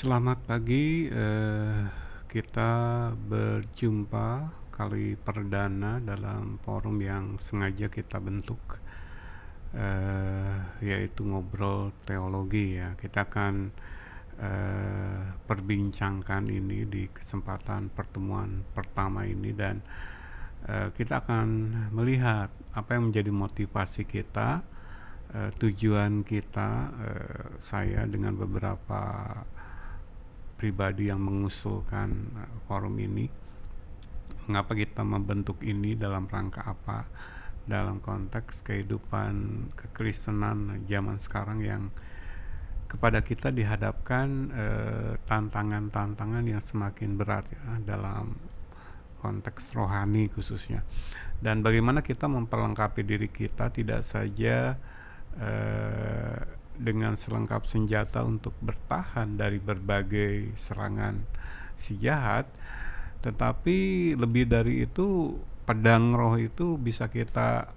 Selamat pagi, kita berjumpa kali perdana dalam forum yang sengaja kita bentuk, yaitu ngobrol teologi ya. Kita akan perbincangkan ini di kesempatan pertemuan pertama ini dan kita akan melihat apa yang menjadi motivasi kita, tujuan kita, saya dengan beberapa pribadi yang mengusulkan forum ini. Mengapa kita membentuk ini, dalam rangka apa? Dalam konteks kehidupan kekristenan zaman sekarang yang kepada kita dihadapkan tantangan-tantangan yang semakin berat ya, dalam konteks rohani khususnya. Dan bagaimana kita memperlengkapi diri kita tidak saja dengan selengkap senjata untuk bertahan dari berbagai serangan si jahat, tetapi lebih dari itu pedang roh itu bisa kita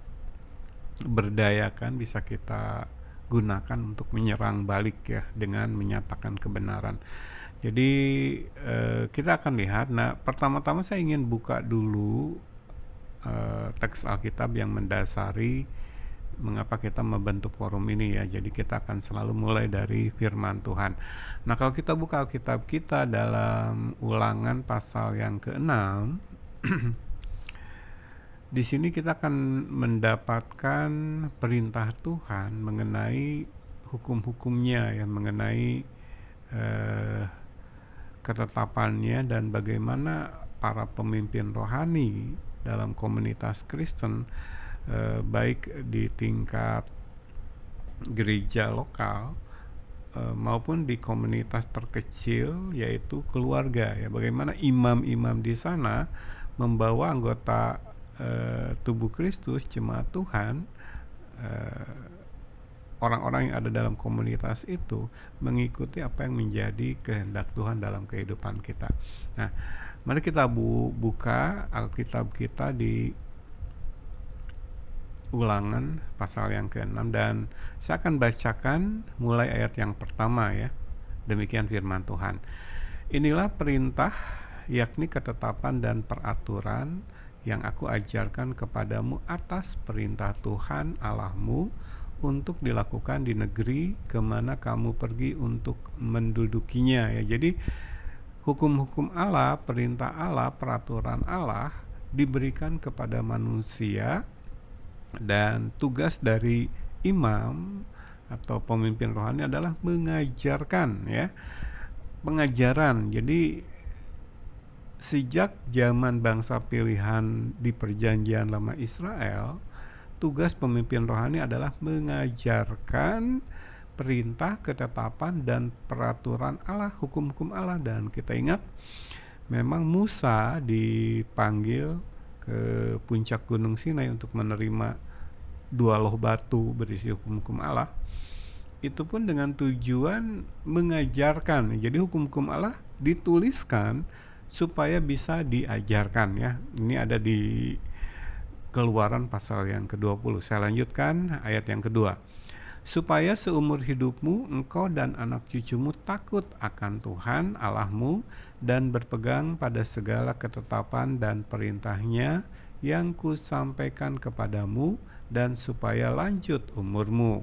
berdayakan, bisa kita gunakan untuk menyerang balik ya, dengan menyatakan kebenaran. Jadi kita akan lihat. Nah, pertama-tama saya ingin buka dulu teks Alkitab yang mendasari mengapa kita membentuk forum ini ya. Jadi kita akan selalu mulai dari firman Tuhan. Nah, kalau kita buka Alkitab kita dalam Ulangan pasal yang ke-6, di sini kita akan mendapatkan perintah Tuhan mengenai hukum-hukumnya ya, mengenai ketetapannya dan bagaimana para pemimpin rohani dalam komunitas Kristen, baik di tingkat gereja lokal maupun di komunitas terkecil yaitu keluarga ya, bagaimana imam-imam di sana membawa anggota tubuh Kristus, jemaat Tuhan, orang-orang yang ada dalam komunitas itu mengikuti apa yang menjadi kehendak Tuhan dalam kehidupan kita. Nah, mari kita buka Alkitab kita di Ulangan pasal yang ke-6 dan saya akan bacakan mulai ayat yang pertama ya. Demikian firman Tuhan. Inilah perintah, yakni ketetapan dan peraturan yang aku ajarkan kepadamu atas perintah Tuhan Allahmu untuk dilakukan di negeri kemana kamu pergi untuk mendudukinya ya. Jadi hukum-hukum Allah, perintah Allah, peraturan Allah diberikan kepada manusia, dan tugas dari imam atau pemimpin rohani adalah mengajarkan ya, pengajaran. Jadi sejak zaman bangsa pilihan di perjanjian lama Israel, tugas pemimpin rohani adalah mengajarkan perintah, ketetapan, dan peraturan Allah, hukum-hukum Allah. Dan kita ingat memang Musa dipanggil ke puncak Gunung Sinai untuk menerima 2 loh batu berisi hukum-hukum Allah. Itu pun dengan tujuan mengajarkan. Jadi hukum-hukum Allah dituliskan supaya bisa diajarkan ya. Ini ada di Keluaran pasal yang ke-20. Saya lanjutkan ayat yang kedua. Supaya seumur hidupmu engkau dan anak cucumu takut akan Tuhan Allahmu dan berpegang pada segala ketetapan dan perintahnya yang kusampaikan kepadamu, dan supaya lanjut umurmu.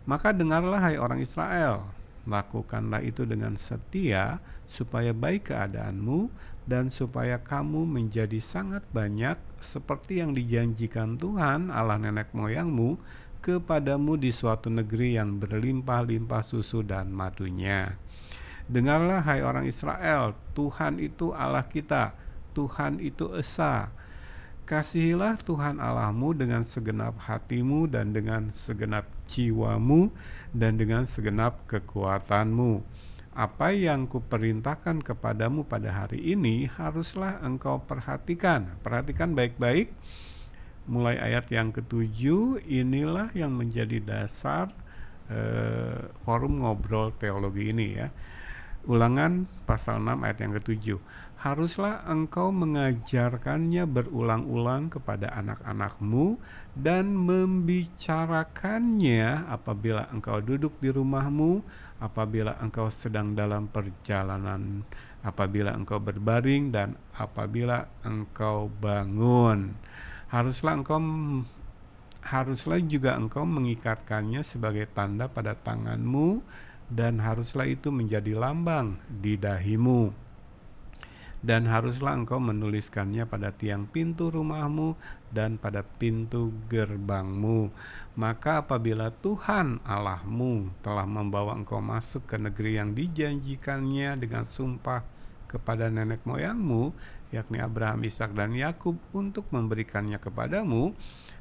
Maka dengarlah hai orang Israel, lakukanlah itu dengan setia, supaya baik keadaanmu dan supaya kamu menjadi sangat banyak seperti yang dijanjikan Tuhan Allah nenek moyangmu kepadamu di suatu negeri yang berlimpah-limpah susu dan madunya. Dengarlah hai orang Israel, Tuhan itu Allah kita, Tuhan itu Esa. Kasihilah Tuhan Allahmu dengan segenap hatimu dan dengan segenap jiwamu dan dengan segenap kekuatanmu. Apa yang kuperintahkan kepadamu pada hari ini haruslah engkau perhatikan. Perhatikan baik-baik. Mulai ayat yang ke-7, inilah yang menjadi dasar forum ngobrol teologi ini ya. Ulangan pasal 6 ayat yang ke-7. Haruslah engkau mengajarkannya berulang-ulang kepada anak-anakmu dan membicarakannya apabila engkau duduk di rumahmu, apabila engkau sedang dalam perjalanan, apabila engkau berbaring, dan apabila engkau bangun. Haruslah juga engkau mengikatkannya sebagai tanda pada tanganmu, dan haruslah itu menjadi lambang di dahimu. Dan haruslah engkau menuliskannya pada tiang pintu rumahmu dan pada pintu gerbangmu. Maka apabila Tuhan Allahmu telah membawa engkau masuk ke negeri yang dijanjikannya dengan sumpah kepada nenek moyangmu, yakni Abraham, Ishak, dan Yakub, untuk memberikannya kepadamu,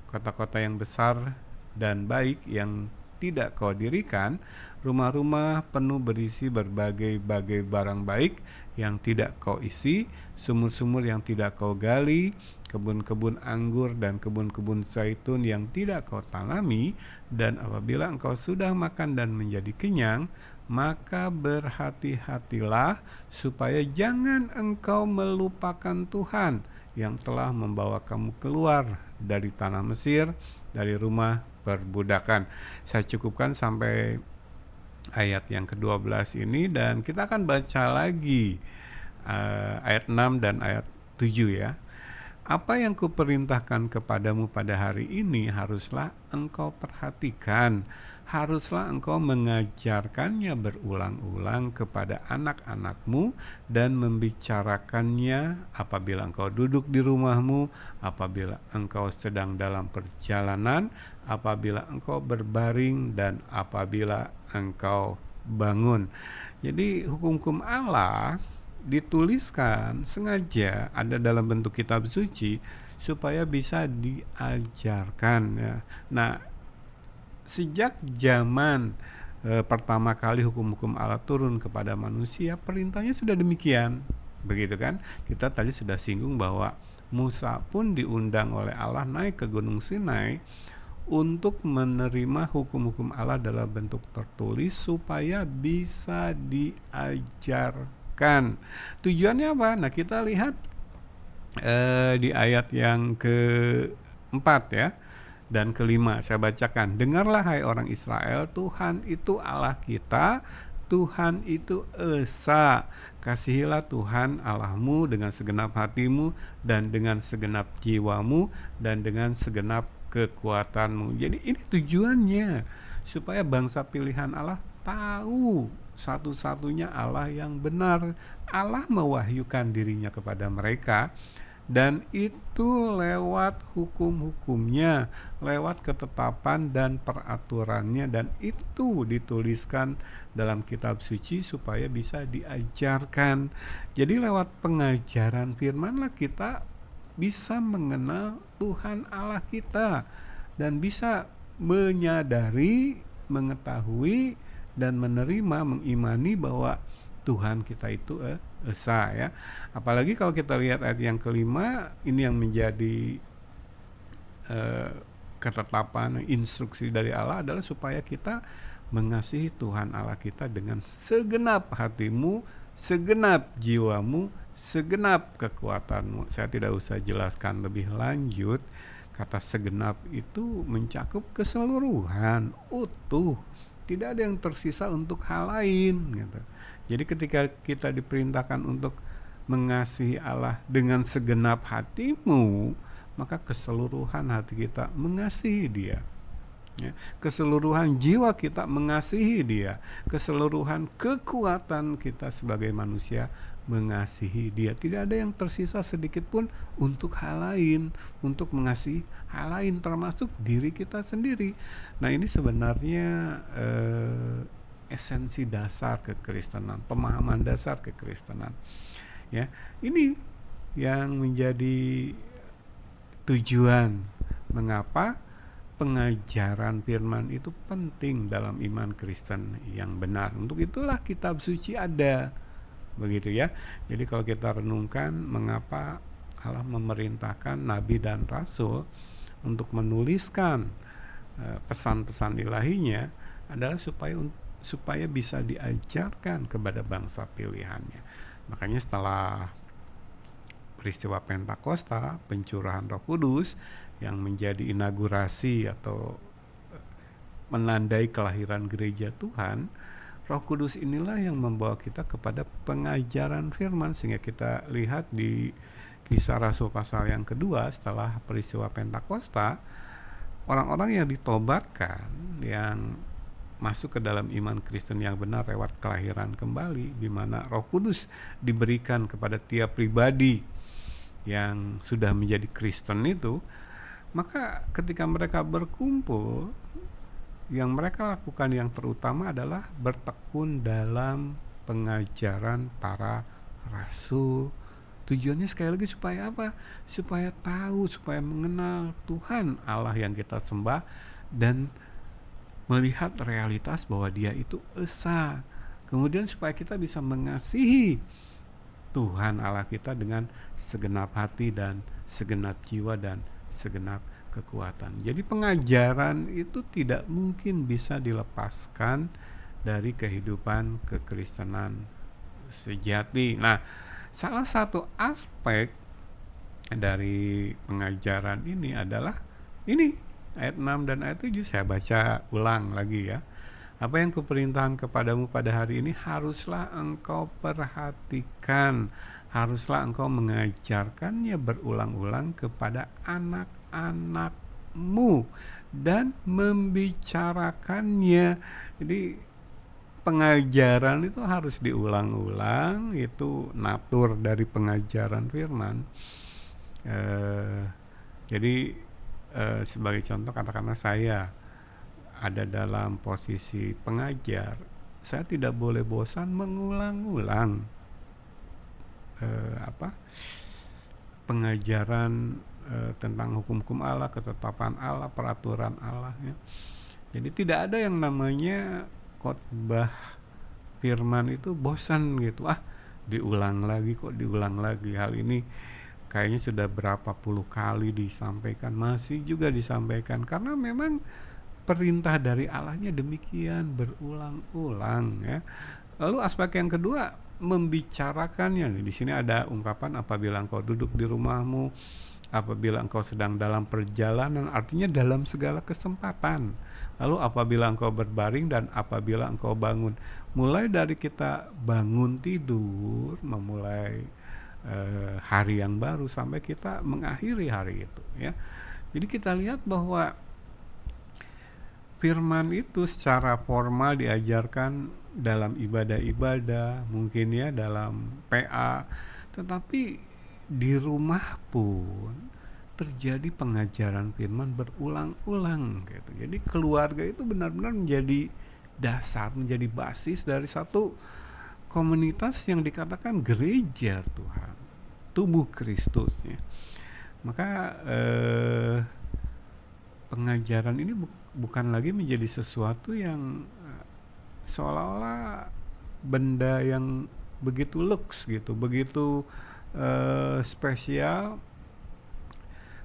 kota-kota yang besar dan baik yang tidak kau dirikan, rumah-rumah penuh berisi berbagai-bagai barang baik yang tidak kau isi, sumur-sumur yang tidak kau gali, kebun-kebun anggur dan kebun-kebun zaitun yang tidak kau tanami. Dan apabila engkau sudah makan dan menjadi kenyang, maka berhati-hatilah supaya jangan engkau melupakan Tuhan yang telah membawa kamu keluar dari tanah Mesir, dari rumah perbudakan. Saya cukupkan sampai ayat yang ke-12 ini, dan kita akan baca lagi ayat 6 dan ayat 7 ya. Apa yang kuperintahkan kepadamu pada hari ini haruslah engkau perhatikan, haruslah engkau mengajarkannya berulang-ulang kepada anak-anakmu dan membicarakannya apabila engkau duduk di rumahmu, apabila engkau sedang dalam perjalanan, apabila engkau berbaring, dan apabila engkau bangun. Jadi hukum-hukum Allah dituliskan sengaja ada dalam bentuk kitab suci supaya bisa diajarkan ya. Nah, sejak zaman pertama kali hukum-hukum Allah turun kepada manusia, perintahnya sudah demikian, begitu kan? Kita tadi sudah singgung bahwa Musa pun diundang oleh Allah naik ke Gunung Sinai untuk menerima hukum-hukum Allah dalam bentuk tertulis supaya bisa diajarkan. Tujuannya apa? Nah, kita lihat di ayat yang keempat ya dan kelima, saya bacakan. Dengarlah hai orang Israel, Tuhan itu Allah kita, Tuhan itu Esa. Kasihilah Tuhan Allahmu dengan segenap hatimu dan dengan segenap jiwamu dan dengan segenap kekuatanmu. Jadi ini tujuannya supaya bangsa pilihan Allah tahu satu-satunya Allah yang benar. Allah mewahyukan dirinya kepada mereka, dan itu lewat hukum-hukumnya, lewat ketetapan dan peraturannya, dan itu dituliskan dalam kitab suci supaya bisa diajarkan. Jadi lewat pengajaran firman-lah kita bisa mengenal Tuhan Allah kita dan bisa menyadari, mengetahui, dan menerima, mengimani bahwa Tuhan kita itu Esa ya. Apalagi kalau kita lihat ayat yang kelima, ini yang menjadi ketetapan, instruksi dari Allah adalah supaya kita mengasihi Tuhan Allah kita dengan segenap hatimu, segenap jiwamu, segenap kekuatanmu. Saya tidak usah jelaskan lebih lanjut. Kata segenap itu mencakup keseluruhan, utuh. Tidak ada yang tersisa untuk hal lain gitu. Jadi ketika kita diperintahkan untuk mengasihi Allah dengan segenap hatimu, maka keseluruhan hati kita mengasihi Dia. Ya, keseluruhan jiwa kita mengasihi Dia, keseluruhan kekuatan kita sebagai manusia mengasihi Dia. Tidak ada yang tersisa sedikit pun untuk hal lain, untuk mengasihi hal lain, termasuk diri kita sendiri. Nah, ini sebenarnya esensi dasar kekristenan, pemahaman dasar kekristenan. Ya, ini yang menjadi tujuan mengapa pengajaran firman itu penting dalam iman Kristen yang benar. Untuk itulah kitab suci ada, begitu ya. Jadi kalau kita renungkan mengapa Allah memerintahkan nabi dan rasul untuk menuliskan pesan-pesan ilahinya, adalah supaya bisa diajarkan kepada bangsa pilihannya. Makanya setelah peristiwa Pentakosta, pencurahan Roh Kudus yang menjadi inaugurasi atau menandai kelahiran gereja Tuhan, Roh Kudus inilah yang membawa kita kepada pengajaran firman, sehingga kita lihat di Kisah Rasul pasal yang kedua setelah peristiwa Pentakosta, orang-orang yang ditobatkan, yang masuk ke dalam iman Kristen yang benar lewat kelahiran kembali, di mana Roh Kudus diberikan kepada tiap pribadi yang sudah menjadi Kristen itu, maka ketika mereka berkumpul, yang mereka lakukan yang terutama adalah bertekun dalam pengajaran para rasul. Tujuannya sekali lagi supaya apa? Supaya tahu, supaya mengenal Tuhan Allah yang kita sembah, dan melihat realitas bahwa Dia itu esa. Kemudian supaya kita bisa mengasihi Tuhan Allah kita dengan segenap hati dan segenap jiwa dan segenap kekuatan. Jadi pengajaran itu tidak mungkin bisa dilepaskan dari kehidupan kekristenan sejati. Nah, salah satu aspek dari pengajaran ini adalah ini, ayat 6 dan ayat 7. Saya baca ulang lagi ya. Apa yang kuperintahkan kepadamu pada hari ini haruslah engkau perhatikan, haruslah engkau mengajarkannya berulang-ulang kepada anak-anakmu dan membicarakannya. Jadi pengajaran itu harus diulang-ulang, itu natur dari pengajaran firman. Jadi sebagai contoh, katakanlah saya ada dalam posisi pengajar, saya tidak boleh bosan mengulang-ulang pengajaran tentang hukum-hukum Allah, ketetapan Allah, peraturan Allah ya. Jadi tidak ada yang namanya khotbah firman itu bosan gitu, diulang lagi diulang lagi. Hal ini kayaknya sudah berapa puluh kali disampaikan, masih juga disampaikan, karena memang perintah dari Allahnya demikian, berulang-ulang ya. Lalu aspek yang kedua, membicarakannya. Di sini ada ungkapan apabila engkau duduk di rumahmu, apabila engkau sedang dalam perjalanan, artinya dalam segala kesempatan. Lalu apabila engkau berbaring dan apabila engkau bangun. Mulai dari kita bangun tidur, memulai hari yang baru sampai kita mengakhiri hari itu ya. Jadi kita lihat bahwa firman itu secara formal diajarkan dalam ibadah-ibadah, mungkin ya dalam PA, tetapi di rumah pun terjadi pengajaran firman berulang-ulang gitu. Jadi keluarga itu benar-benar menjadi dasar, menjadi basis dari satu komunitas yang dikatakan gereja Tuhan, tubuh Kristus ya. Maka pengajaran ini bukan lagi menjadi sesuatu yang seolah-olah benda yang begitu lux gitu, begitu spesial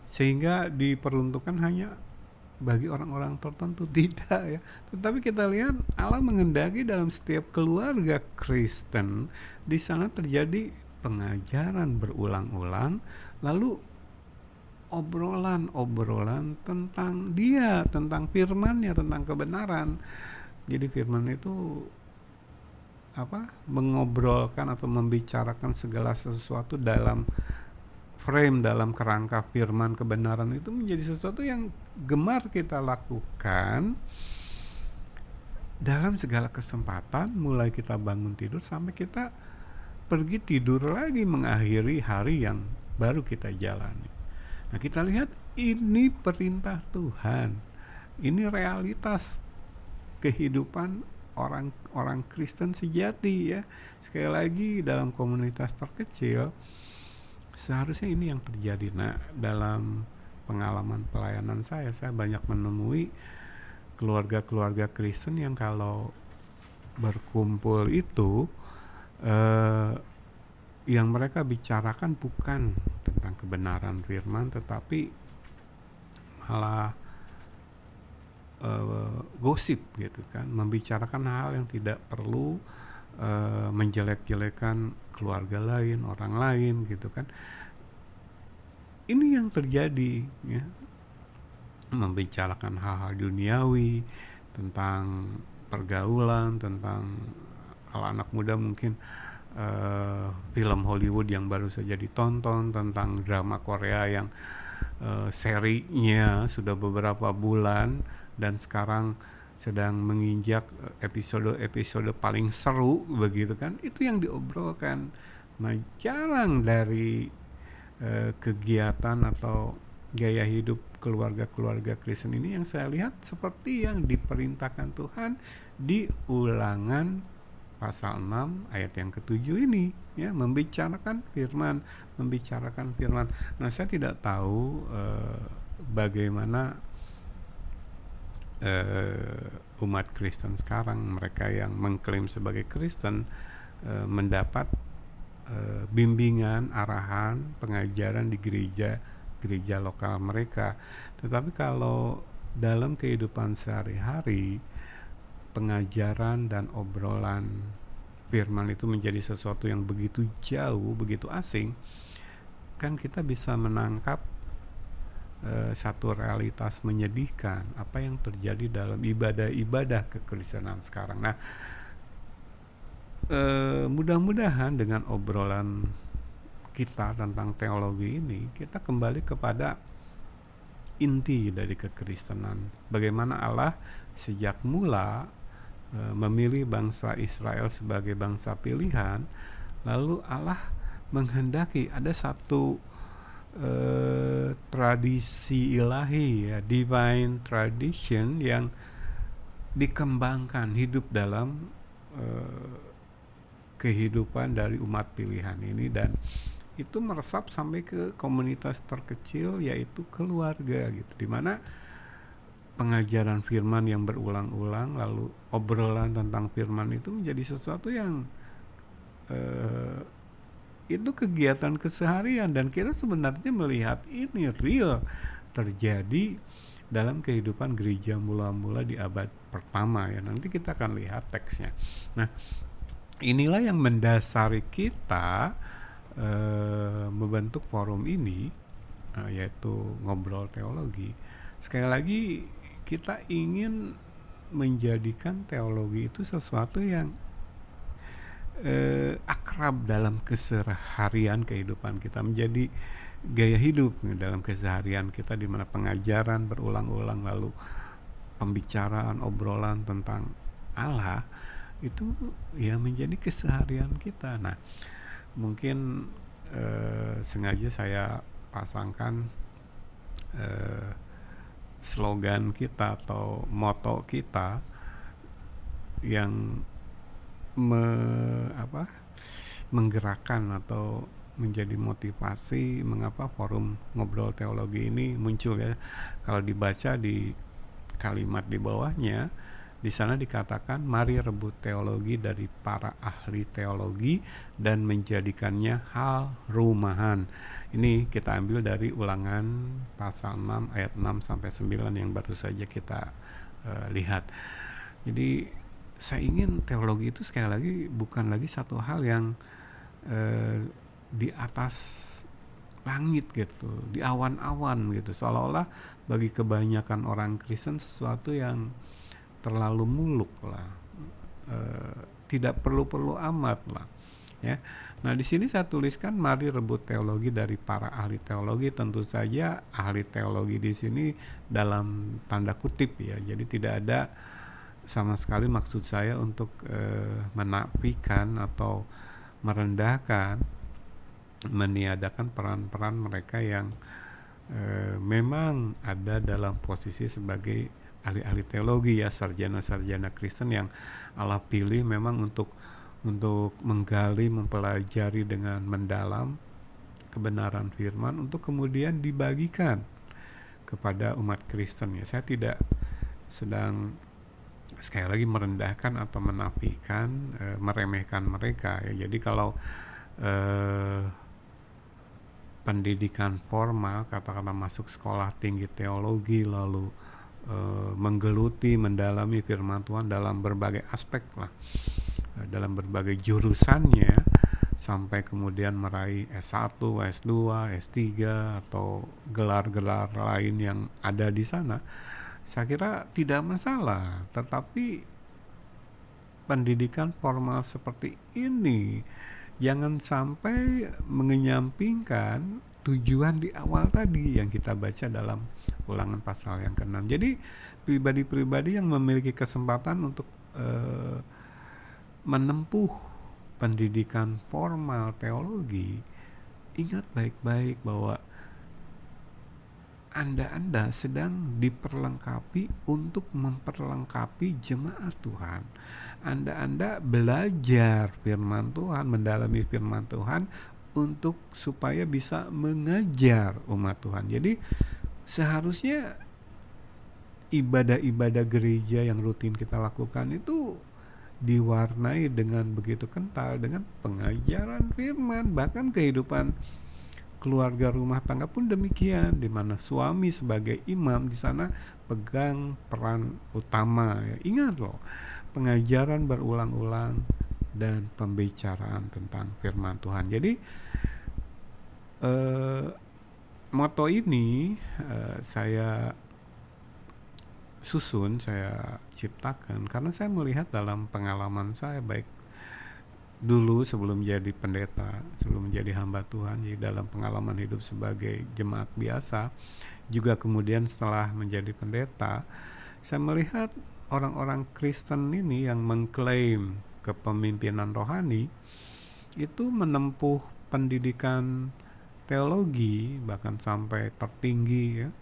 sehingga diperuntukkan hanya bagi orang-orang tertentu. Tidak ya. Tetapi kita lihat Allah mengendaki dalam setiap keluarga Kristen, di sana terjadi pengajaran berulang-ulang, lalu obrolan tentang Dia, tentang firman-Nya, tentang kebenaran. Jadi firman itu mengobrolkan atau membicarakan segala sesuatu dalam frame, dalam kerangka firman kebenaran, itu menjadi sesuatu yang gemar kita lakukan dalam segala kesempatan, mulai kita bangun tidur sampai kita pergi tidur lagi, mengakhiri hari yang baru kita jalani. Nah, kita lihat ini perintah Tuhan, ini realitas kehidupan orang Kristen sejati ya. Sekali lagi, dalam komunitas terkecil seharusnya ini yang terjadi. Nah, dalam pengalaman pelayanan saya banyak menemui keluarga-keluarga Kristen yang kalau berkumpul itu yang mereka bicarakan bukan tentang kebenaran firman, tetapi malah gosip gitu kan, membicarakan hal yang tidak perlu, menjelek-jelekan keluarga lain, orang lain gitu kan. Ini yang terjadi ya, membicarakan hal-hal duniawi, tentang pergaulan, tentang kalau anak muda mungkin film Hollywood yang baru saja ditonton, tentang drama Korea yang serinya sudah beberapa bulan dan sekarang sedang menginjak episode-episode paling seru begitu kan, itu yang diobrolkan. Nah, jarang dari kegiatan atau gaya hidup keluarga-keluarga Kristen ini yang saya lihat seperti yang diperintahkan Tuhan di Ulangan pasal 6 ayat yang ke-7 ini, ya, membicarakan firman. Nah, saya tidak tahu bagaimana umat Kristen sekarang, mereka yang mengklaim sebagai Kristen, mendapat bimbingan, arahan, pengajaran di gereja lokal mereka. Tetapi kalau dalam kehidupan sehari-hari, pengajaran dan obrolan firman itu menjadi sesuatu yang begitu jauh, begitu asing, kan kita bisa menangkap satu realitas menyedihkan apa yang terjadi dalam ibadah-ibadah kekristenan sekarang. Nah, mudah-mudahan dengan obrolan kita tentang teologi ini, kita kembali kepada inti dari kekristenan. Bagaimana Allah sejak mula memilih bangsa Israel sebagai bangsa pilihan, lalu Allah menghendaki ada satu tradisi ilahi, ya, divine tradition yang dikembangkan hidup dalam kehidupan dari umat pilihan ini, dan itu meresap sampai ke komunitas terkecil, yaitu keluarga gitu, dimana pengajaran firman yang berulang-ulang lalu obrolan tentang firman itu menjadi sesuatu yang itu kegiatan keseharian, dan kita sebenarnya melihat ini real terjadi dalam kehidupan gereja mula-mula di abad pertama, ya. Nanti kita akan lihat teksnya. Nah, inilah yang mendasari kita membentuk forum ini, yaitu Ngobrol Teologi. Sekali lagi, kita ingin menjadikan teologi itu sesuatu yang akrab dalam keseharian kehidupan kita, menjadi gaya hidup dalam keseharian kita, di mana pengajaran berulang-ulang lalu pembicaraan, obrolan tentang Allah itu ya menjadi keseharian kita. Nah, mungkin sengaja saya pasangkan slogan kita atau moto kita yang menggerakkan atau menjadi motivasi mengapa forum Ngobrol Teologi ini muncul, ya. Kalau dibaca di kalimat di bawahnya, di sana dikatakan, mari rebut teologi dari para ahli teologi dan menjadikannya hal rumahan. Ini kita ambil dari Ulangan pasal 6 ayat 6 sampai 9 yang baru saja kita lihat. Jadi saya ingin teologi itu sekali lagi bukan lagi satu hal yang di atas langit gitu, di awan-awan gitu, seolah-olah bagi kebanyakan orang Kristen sesuatu yang terlalu muluk lah, tidak perlu amat lah, ya. Nah, di sini saya tuliskan mari rebut teologi dari para ahli teologi. Tentu saja ahli teologi di sini dalam tanda kutip, ya. Jadi tidak ada sama sekali maksud saya untuk menafikan atau merendahkan, meniadakan peran-peran mereka yang memang ada dalam posisi sebagai ahli-ahli teologi, ya, sarjana-sarjana Kristen yang Allah pilih memang untuk menggali, mempelajari dengan mendalam kebenaran firman untuk kemudian dibagikan kepada umat Kristen, ya. Saya tidak sedang sekali lagi merendahkan atau menafikan, meremehkan mereka, ya. Jadi kalau pendidikan formal, katakanlah masuk sekolah tinggi teologi lalu menggeluti, mendalami firman Tuhan dalam berbagai aspek lah, dalam berbagai jurusannya, sampai kemudian meraih S1, S2, S3 atau gelar-gelar lain yang ada di sana, saya kira tidak masalah. Tetapi pendidikan formal seperti ini jangan sampai mengenyampingkan tujuan di awal tadi yang kita baca dalam Ulangan pasal yang ke-6. Jadi pribadi-pribadi yang memiliki kesempatan untuk menempuh pendidikan formal teologi, ingat baik-baik bahwa Anda sedang diperlengkapi untuk memperlengkapi jemaat Tuhan. Anda belajar firman Tuhan, mendalami firman Tuhan untuk supaya bisa mengajar umat Tuhan. Jadi seharusnya ibadah-ibadah gereja yang rutin kita lakukan itu diwarnai dengan begitu kental dengan pengajaran firman, bahkan kehidupan keluarga rumah tangga pun demikian, di mana suami sebagai imam di sana pegang peran utama. Ya, ingat loh, pengajaran berulang-ulang dan pembicaraan tentang firman Tuhan. Jadi moto ini saya ciptakan karena saya melihat dalam pengalaman saya, baik dulu sebelum jadi pendeta, sebelum menjadi hamba Tuhan, jadi dalam pengalaman hidup sebagai jemaat biasa, juga kemudian setelah menjadi pendeta, saya melihat orang-orang Kristen ini yang mengklaim kepemimpinan rohani itu menempuh pendidikan teologi bahkan sampai tertinggi, ya,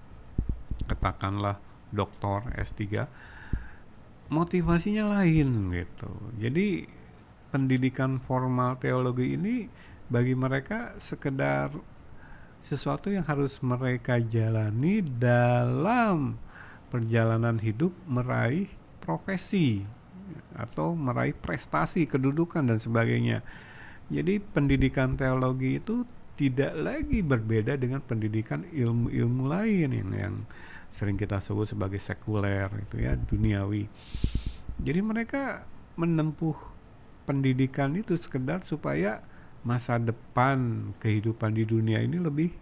katakanlah doktor S3, motivasinya lain gitu. Jadi pendidikan formal teologi ini bagi mereka sekedar sesuatu yang harus mereka jalani dalam perjalanan hidup meraih profesi atau meraih prestasi, kedudukan dan sebagainya. Jadi pendidikan teologi itu tidak lagi berbeda dengan pendidikan ilmu-ilmu lain yang sering kita sebut sebagai sekuler, itu ya, duniawi. Jadi mereka menempuh pendidikan itu sekedar supaya masa depan kehidupan di dunia ini lebih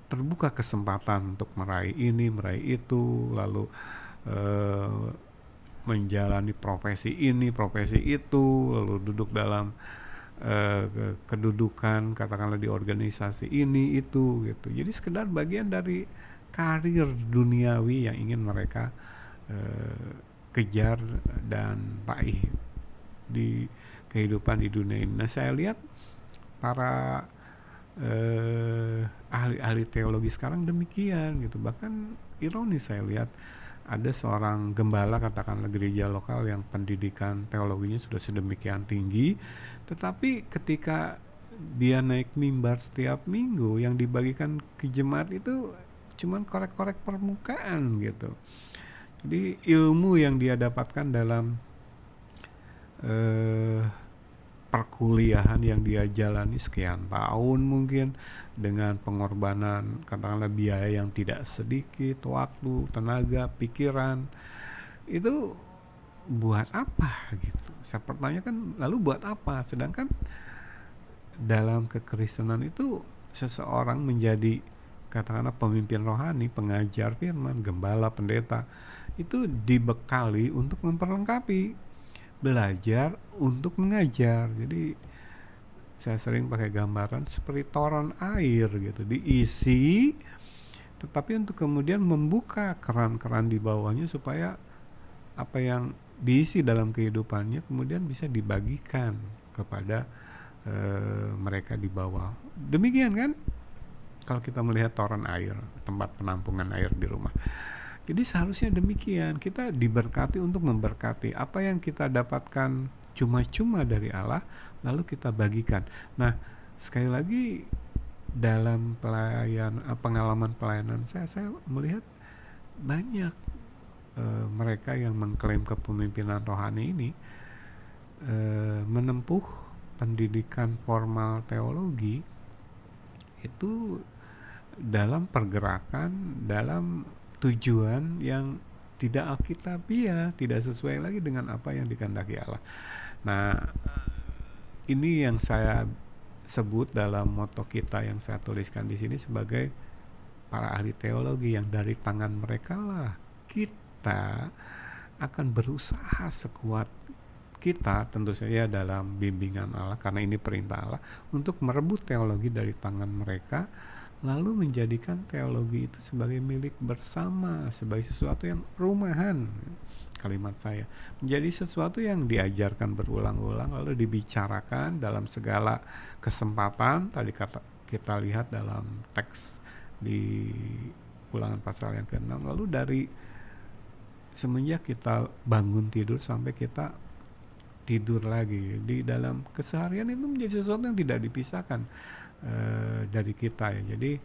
terbuka kesempatan untuk meraih ini, meraih itu, lalu menjalani profesi ini, profesi itu, lalu duduk dalam kedudukan katakanlah di organisasi ini itu gitu. Jadi sekedar bagian dari karir duniawi yang ingin mereka kejar dan raih di kehidupan di dunia ini. Nah, saya lihat para ahli-ahli teologi sekarang demikian gitu. Bahkan ironis, saya lihat ada seorang gembala katakanlah gereja lokal yang pendidikan teologinya sudah sedemikian tinggi, tetapi ketika dia naik mimbar setiap minggu, yang dibagikan ke jemaat itu cuman korek-korek permukaan gitu. Jadi ilmu yang dia dapatkan dalam perkuliahan yang dia jalani sekian tahun mungkin dengan pengorbanan katakanlah biaya yang tidak sedikit, waktu, tenaga, pikiran, itu buat apa gitu. Saya pertanyakan, lalu buat apa? Sedangkan dalam kekristenan itu seseorang menjadi katakanlah pemimpin rohani, pengajar firman, gembala, pendeta, itu dibekali untuk memperlengkapi, belajar untuk mengajar. Jadi saya sering pakai gambaran seperti toron air gitu, diisi tetapi untuk kemudian membuka keran-keran di bawahnya supaya apa yang diisi dalam kehidupannya kemudian bisa dibagikan kepada mereka di bawah. Demikian kan kalau kita melihat toron air, tempat penampungan air di rumah. Jadi seharusnya demikian, kita diberkati untuk memberkati. Apa yang kita dapatkan cuma-cuma dari Allah, lalu kita bagikan. Nah, sekali lagi dalam pengalaman pelayanan saya melihat banyak mereka yang mengklaim kepemimpinan rohani ini menempuh pendidikan formal teologi itu dalam pergerakan, dalam tujuan yang tidak alkitabiah, tidak sesuai lagi dengan apa yang dikehendaki Allah. Nah, ini yang saya sebut dalam moto kita yang saya tuliskan di sini sebagai para ahli teologi, yang dari tangan mereka lah kita akan berusaha sekuat kita tentu saja dalam bimbingan Allah, karena ini perintah Allah, untuk merebut teologi dari tangan mereka, lalu menjadikan teologi itu sebagai milik bersama, sebagai sesuatu yang rumahan. Kalimat saya, menjadi sesuatu yang diajarkan berulang-ulang, lalu dibicarakan dalam segala kesempatan. Tadi kita lihat dalam teks di Ulangan pasal yang ke-6, lalu dari semenjak kita bangun tidur sampai kita tidur lagi, di dalam keseharian itu menjadi sesuatu yang tidak dipisahkan dari kita ya. Jadi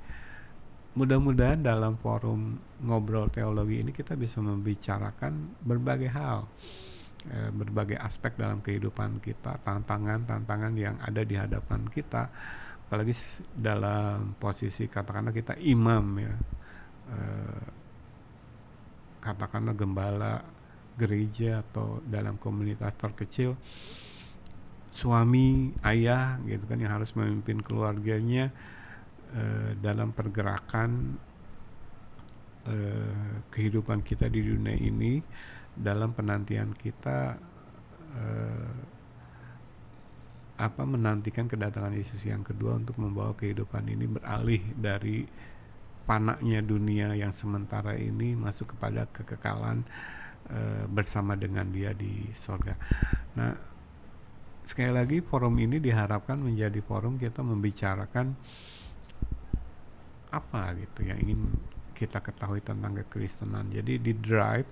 mudah-mudahan dalam forum ngobrol teologi ini kita bisa membicarakan berbagai hal, berbagai aspek dalam kehidupan kita, tantangan-tantangan yang ada di hadapan kita, apalagi dalam posisi katakanlah kita imam ya, katakanlah gembala gereja atau dalam komunitas terkecil, suami, ayah gitu kan, yang harus memimpin keluarganya dalam pergerakan kehidupan kita di dunia ini, dalam penantian kita menantikan kedatangan Yesus yang kedua untuk membawa kehidupan ini beralih dari panaknya dunia yang sementara ini masuk kepada kekekalan bersama dengan Dia di sorga. Nah, sekali lagi forum ini diharapkan menjadi forum kita membicarakan apa gitu yang ingin kita ketahui tentang kekristenan. Jadi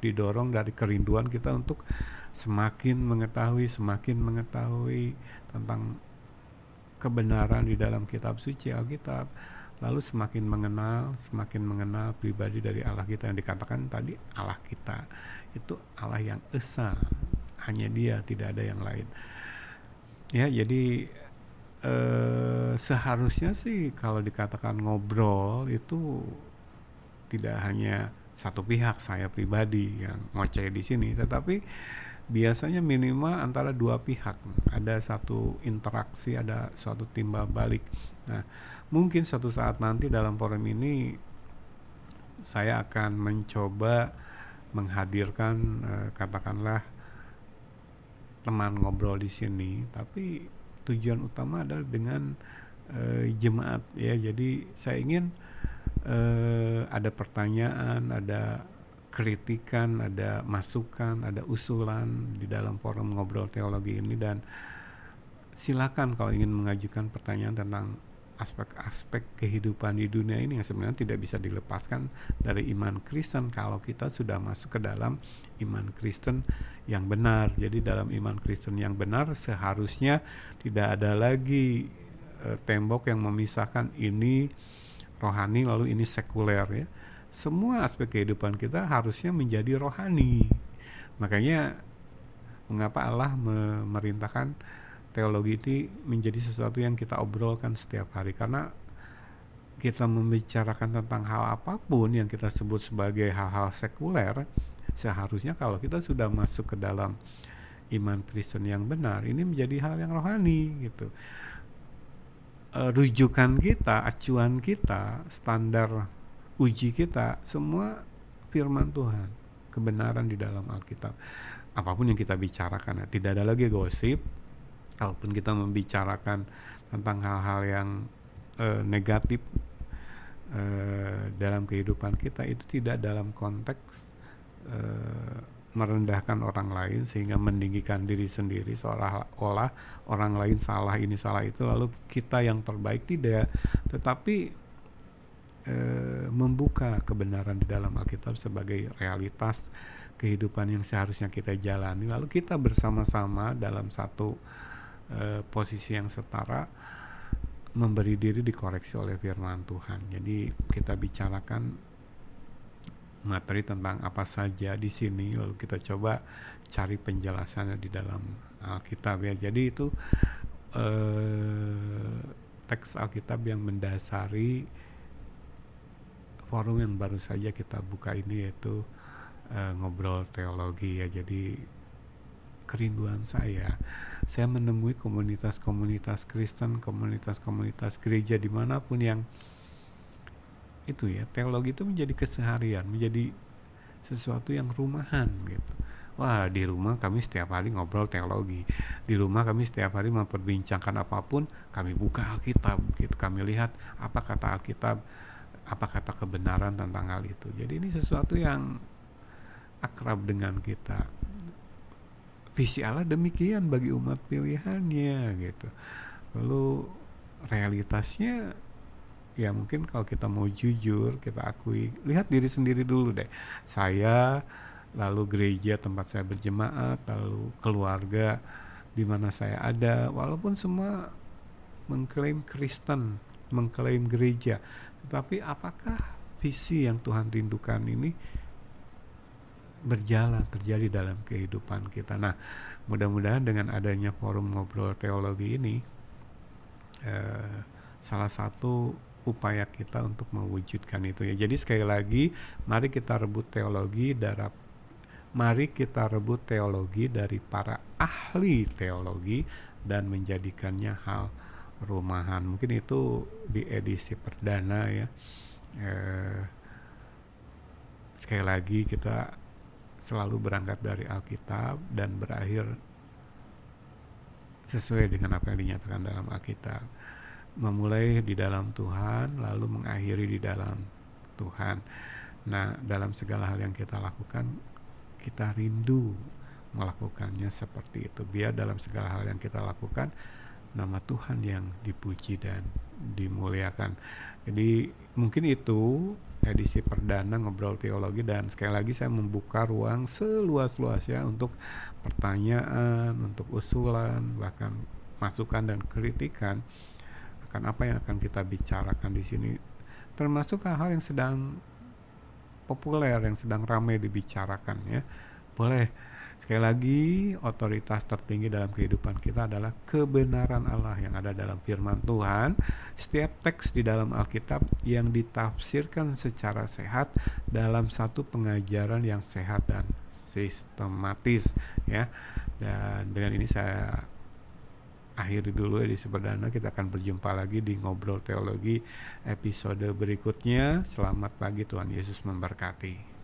didorong dari kerinduan kita untuk semakin mengetahui tentang kebenaran di dalam kitab suci Alkitab, lalu semakin mengenal pribadi dari Allah kita, yang dikatakan tadi Allah kita itu Allah yang esa, hanya Dia, tidak ada yang lain ya. Jadi seharusnya sih kalau dikatakan ngobrol itu tidak hanya satu pihak, saya pribadi yang ngoceh di sini, tetapi biasanya minimal antara dua pihak, ada satu interaksi, ada suatu timbal balik. Nah, mungkin suatu saat nanti dalam forum ini saya akan mencoba menghadirkan katakanlah teman ngobrol di sini, tapi tujuan utama adalah dengan jemaat ya. Jadi saya ingin ada pertanyaan, ada kritikan, ada masukan, ada usulan di dalam forum ngobrol teologi ini, dan silakan kalau ingin mengajukan pertanyaan tentang aspek-aspek kehidupan di dunia ini yang sebenarnya tidak bisa dilepaskan dari iman Kristen kalau kita sudah masuk ke dalam iman Kristen yang benar. Jadi dalam iman Kristen yang benar seharusnya tidak ada lagi tembok yang memisahkan ini rohani lalu ini sekuler ya. Semua aspek kehidupan kita harusnya menjadi rohani. Makanya mengapa Allah memerintahkan teologi itu menjadi sesuatu yang kita obrolkan setiap hari, karena kita membicarakan tentang hal apapun yang kita sebut sebagai hal-hal sekuler, seharusnya kalau kita sudah masuk ke dalam iman Kristen yang benar, ini menjadi hal yang rohani gitu. Rujukan kita, acuan kita, standar uji kita, semua firman Tuhan, kebenaran di dalam Alkitab. Apapun yang kita bicarakan, tidak ada lagi gosip. Kalaupun kita membicarakan tentang hal-hal yang negatif dalam kehidupan kita, itu tidak dalam konteks merendahkan orang lain sehingga meninggikan diri sendiri seolah-olah orang lain salah ini salah itu lalu kita yang terbaik, tidak, tetapi membuka kebenaran di dalam Alkitab sebagai realitas kehidupan yang seharusnya kita jalani, lalu kita bersama-sama dalam satu posisi yang setara memberi diri dikoreksi oleh firman Tuhan. Jadi kita bicarakan materi tentang apa saja di sini, lalu kita coba cari penjelasannya di dalam Alkitab ya. Jadi itu teks Alkitab yang mendasari forum yang baru saja kita buka ini, yaitu ngobrol teologi ya. Jadi kerinduan saya menemui komunitas-komunitas Kristen, komunitas-komunitas gereja dimanapun yang itu ya, teologi itu menjadi keseharian, menjadi sesuatu yang rumahan gitu. Wah, di rumah kami setiap hari ngobrol teologi. Di rumah kami setiap hari memperbincangkan apapun, kami buka Alkitab gitu. Kami lihat apa kata Alkitab, apa kata kebenaran tentang hal itu. Jadi ini sesuatu yang akrab dengan kita. Visi Allah demikian bagi umat pilihannya gitu. Lalu realitasnya, ya mungkin kalau kita mau jujur, kita akui, lihat diri sendiri dulu deh. Saya, lalu gereja tempat saya berjemaat, lalu keluarga di mana saya ada, walaupun semua mengklaim Kristen, mengklaim gereja, tetapi apakah visi yang Tuhan rindukan ini berjalan, terjadi dalam kehidupan kita? Nah, mudah-mudahan dengan adanya forum ngobrol teologi ini, salah satu upaya kita untuk mewujudkan itu ya. Jadi sekali lagi, mari kita rebut teologi dari para ahli teologi dan menjadikannya hal rumahan. Mungkin itu di edisi perdana ya. Sekali lagi, kita selalu berangkat dari Alkitab dan berakhir sesuai dengan apa yang dinyatakan dalam Alkitab. Memulai di dalam Tuhan, lalu mengakhiri di dalam Tuhan. Nah, dalam segala hal yang kita lakukan, kita rindu melakukannya seperti itu. Biar dalam segala hal yang kita lakukan, nama Tuhan yang dipuji dan dimuliakan. Jadi mungkin itu edisi perdana ngobrol teologi, dan sekali lagi saya membuka ruang seluas-luasnya untuk pertanyaan, untuk usulan, bahkan masukan dan kritikan akan apa yang akan kita bicarakan di sini, termasuk hal-hal yang sedang populer, yang sedang ramai dibicarakan ya. Boleh. Sekali lagi, otoritas tertinggi dalam kehidupan kita adalah kebenaran Allah yang ada dalam firman Tuhan. Setiap teks di dalam Alkitab yang ditafsirkan secara sehat dalam satu pengajaran yang sehat dan sistematis ya. Dan dengan ini saya akhiri dulu edisi perdana. Kita akan berjumpa lagi di Ngobrol Teologi episode berikutnya. Selamat pagi, Tuhan Yesus memberkati.